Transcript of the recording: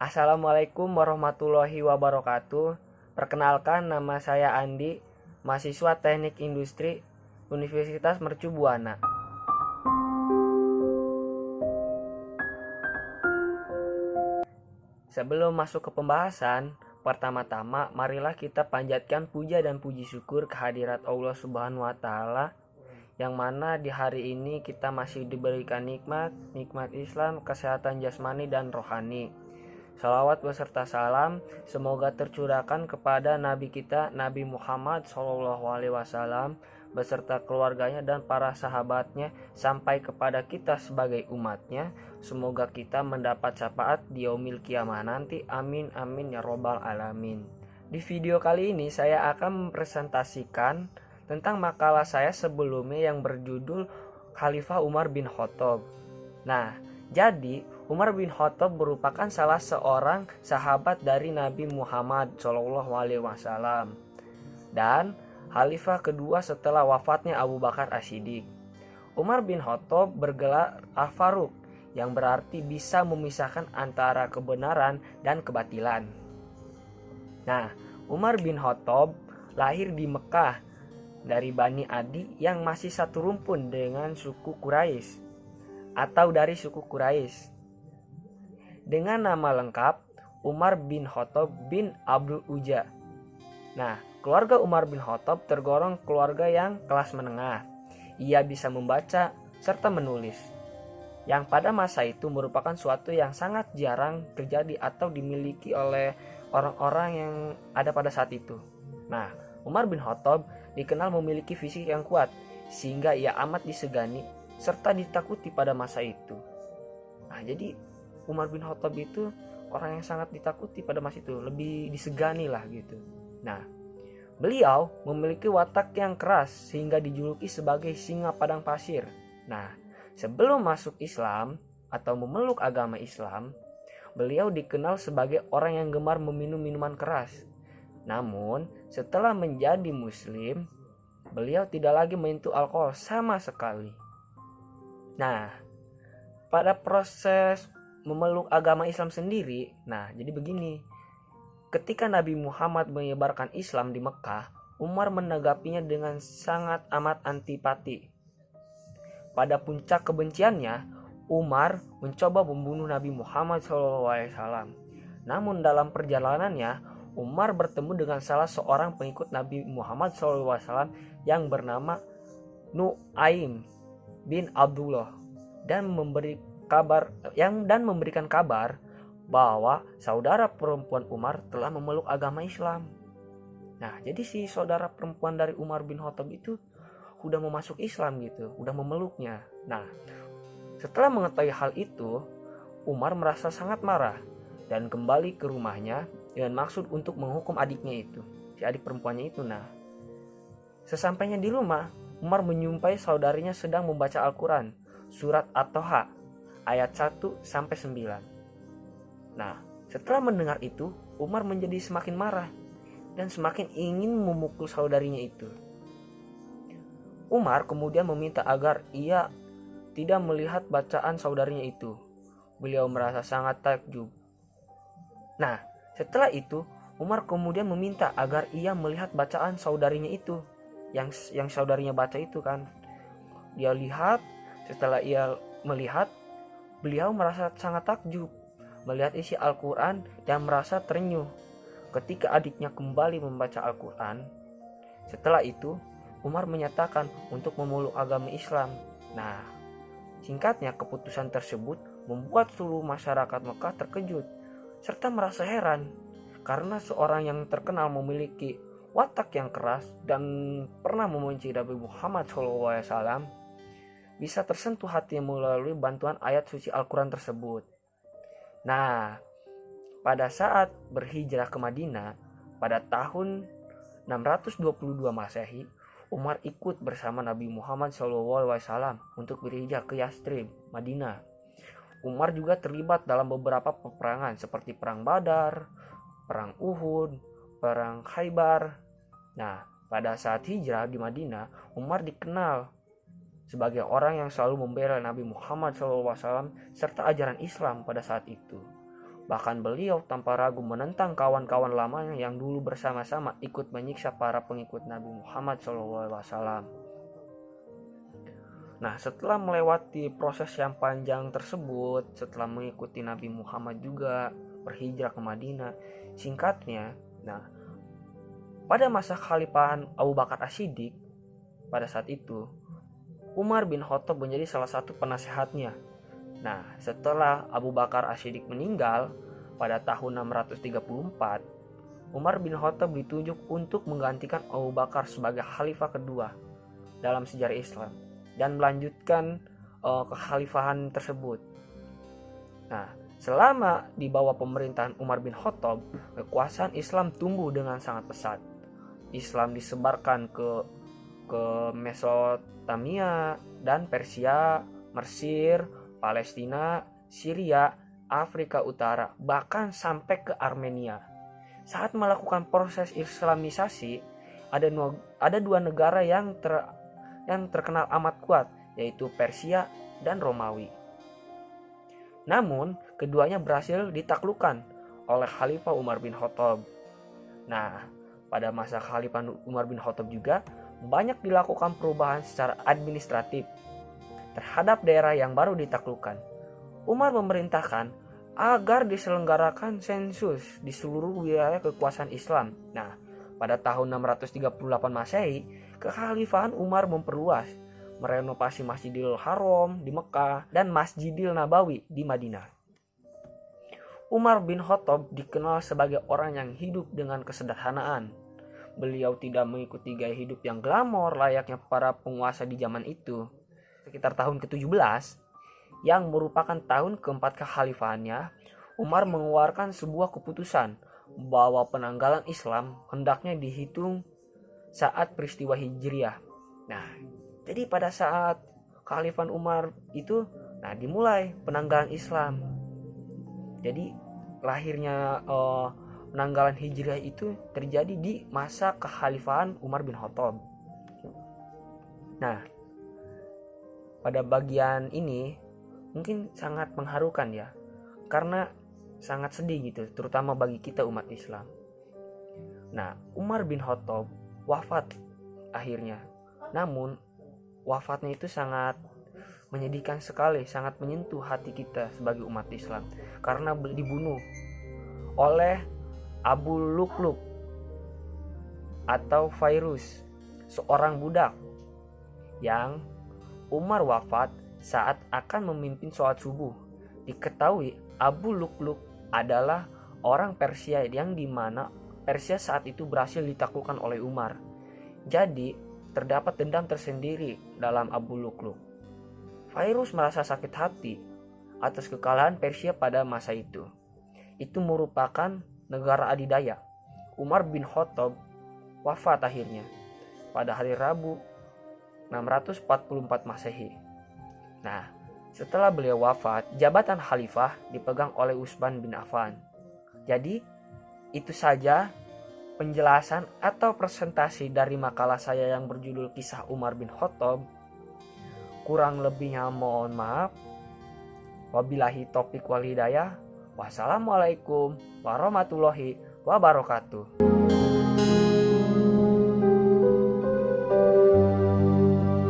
Assalamualaikum warahmatullahi wabarakatuh. Perkenalkan, nama saya Andi, mahasiswa Teknik Industri Universitas Mercu Buana. Sebelum masuk ke pembahasan, pertama-tama marilah kita panjatkan puja dan puji syukur kehadirat Allah Subhanahu wa taala, yang mana di hari ini kita masih diberikan nikmat Islam, kesehatan jasmani dan rohani. Salawat beserta salam semoga tercurahkan kepada Nabi kita, Nabi Muhammad SAW, beserta keluarganya dan para sahabatnya, sampai kepada kita sebagai umatnya. Semoga kita mendapat syafaat di yaumil kiamah nanti. Amin amin ya robbal alamin. Di video kali ini saya akan mempresentasikan tentang makalah saya sebelumnya yang berjudul Khalifah Umar bin Khattab. Nah, jadi Umar bin Khattab merupakan salah seorang sahabat dari Nabi Muhammad SAW dan khalifah kedua setelah wafatnya Abu Bakar As-Siddiq. Umar bin Khattab bergelar Al-Faruq, yang berarti bisa memisahkan antara kebenaran dan kebatilan. Nah, Umar bin Khattab lahir di Mekah dari Bani Adi yang masih satu rumpun dengan suku Quraisy atau dari suku Quraisy. Dengan nama lengkap Umar bin Khattab bin Abdul Uzza. Nah, keluarga Umar bin Khattab tergolong keluarga yang kelas menengah. Ia bisa membaca serta menulis, yang pada masa itu merupakan suatu yang sangat jarang terjadi atau dimiliki oleh orang-orang yang ada pada saat itu. Nah, Umar bin Khattab dikenal memiliki fisik yang kuat, sehingga ia amat disegani serta ditakuti pada masa itu. Nah, jadi Umar bin Khattab itu orang yang sangat ditakuti pada masa itu, lebih disegani lah gitu. Nah, beliau memiliki watak yang keras sehingga dijuluki sebagai singa padang pasir. Nah, sebelum masuk Islam atau memeluk agama Islam, beliau dikenal sebagai orang yang gemar meminum minuman keras. Namun, setelah menjadi muslim, beliau tidak lagi menyentuh alkohol sama sekali. Nah, pada proses memeluk agama Islam sendiri, nah jadi begini. Ketika Nabi Muhammad menyebarkan Islam di Mekah, Umar menanggapinya dengan sangat amat antipati. Pada puncak kebenciannya, Umar mencoba membunuh Nabi Muhammad SAW. Namun dalam perjalanannya, Umar bertemu dengan salah seorang pengikut Nabi Muhammad SAW yang bernama Nu'aim bin Abdullah dan memberikan kabar bahwa saudara perempuan Umar telah memeluk agama Islam. Nah, jadi si saudara perempuan dari Umar bin Khattab itu udah mau masuk Islam gitu, udah memeluknya. Nah, setelah mengetahui hal itu, Umar merasa sangat marah dan kembali ke rumahnya dengan maksud untuk menghukum adiknya itu, si adik perempuannya itu. Nah, sesampainya di rumah, Umar menyumpai saudarinya sedang membaca Al-Quran, surat At-Toha, ayat 1-9. Nah, setelah mendengar itu, Umar menjadi semakin marah dan semakin ingin memukul saudarinya itu. Umar kemudian meminta agar ia tidak melihat bacaan saudarinya itu. Beliau merasa sangat takjub. Nah, setelah itu, Umar kemudian meminta agar ia melihat bacaan saudarinya itu, yang saudarinya baca itu kan. Dia lihat, setelah ia melihat, beliau merasa sangat takjub melihat isi Al-Quran dan merasa terenyuh ketika adiknya kembali membaca Al-Quran. Setelah itu, Umar menyatakan untuk memeluk agama Islam. Nah, singkatnya keputusan tersebut membuat seluruh masyarakat Mekah terkejut serta merasa heran karena seorang yang terkenal memiliki watak yang keras dan pernah membenci Nabi Muhammad SAW bisa tersentuh hatinya melalui bantuan ayat suci Al-Quran tersebut. Nah, pada saat berhijrah ke Madinah pada tahun 622 Masehi, Umar ikut bersama Nabi Muhammad SAW untuk berhijrah ke Yastrib, Madinah. Umar juga terlibat dalam beberapa peperangan seperti Perang Badar, Perang Uhud, Perang Khaybar. Nah, pada saat hijrah di Madinah, Umar dikenal sebagai orang yang selalu membela Nabi Muhammad SAW serta ajaran Islam pada saat itu. Bahkan beliau tanpa ragu menentang kawan-kawan lamanya yang dulu bersama-sama ikut menyiksa para pengikut Nabi Muhammad SAW. Nah, setelah melewati proses yang panjang tersebut, setelah mengikuti Nabi Muhammad juga berhijrah ke Madinah, singkatnya, nah, pada masa Khalifahan Abu Bakar As-Siddiq, pada saat itu, Umar bin Khattab menjadi salah satu penasehatnya. Nah, setelah Abu Bakar As-Siddiq meninggal pada tahun 634, Umar bin Khattab ditunjuk untuk menggantikan Abu Bakar sebagai khalifah kedua dalam sejarah Islam dan melanjutkan kekhalifahan tersebut. Nah, selama di bawah pemerintahan Umar bin Khattab, kekuasaan Islam tumbuh dengan sangat pesat. Islam disebarkan ke Mesopotamia dan Persia, Mesir, Palestina, Syria, Afrika Utara, bahkan sampai ke Armenia. Saat melakukan proses Islamisasi, ada dua negara yang terkenal amat kuat, yaitu Persia dan Romawi. Namun, keduanya berhasil ditaklukkan oleh Khalifah Umar bin Khattab. Nah, pada masa Khalifah Umar bin Khattab juga banyak dilakukan perubahan secara administratif terhadap daerah yang baru ditaklukkan. Umar memerintahkan agar diselenggarakan sensus di seluruh wilayah kekuasaan Islam. Nah, pada tahun 638 Masehi, kekhalifahan Umar memperluas, merenovasi Masjidil Haram di Mekah dan Masjidil Nabawi di Madinah. Umar bin Khattab dikenal sebagai orang yang hidup dengan kesederhanaan. Beliau tidak mengikuti gaya hidup yang glamor layaknya para penguasa di zaman itu. Sekitar tahun ke-17, yang merupakan tahun keempat kekhalifahannya, Umar mengeluarkan sebuah keputusan bahwa penanggalan Islam hendaknya dihitung saat peristiwa Hijriah. Nah, jadi pada saat kekhalifahan Umar itu, dimulai penanggalan Islam. Jadi lahirnya penanggalan Hijriah itu terjadi di masa kekhalifahan Umar bin Khattab. Nah, pada bagian ini mungkin sangat mengharukan ya, karena sangat sedih gitu, terutama bagi kita umat Islam. Nah, Umar bin Khattab wafat akhirnya. Namun wafatnya itu sangat menyedihkan sekali, sangat menyentuh hati kita sebagai umat Islam, karena dibunuh oleh Abu Lukluk atau Fairuz, seorang budak yang Umar wafat saat akan memimpin sholat subuh. Diketahui Abu Lukluk adalah orang Persia yang dimana Persia saat itu berhasil ditaklukkan oleh Umar. Jadi terdapat dendam tersendiri dalam Abu Lukluk. Fairuz merasa sakit hati atas kekalahan Persia pada masa itu. Itu merupakan negara adidaya. Umar bin Khattab wafat akhirnya pada hari Rabu 644 Masehi. Nah, setelah beliau wafat, jabatan khalifah dipegang oleh Utsman bin Affan. Jadi, itu saja penjelasan atau presentasi dari makalah saya yang berjudul Kisah Umar bin Khattab. Kurang lebihnya mohon maaf. Wabillahi taufiq wal hidayah. Wassalamualaikum warahmatullahi wabarakatuh.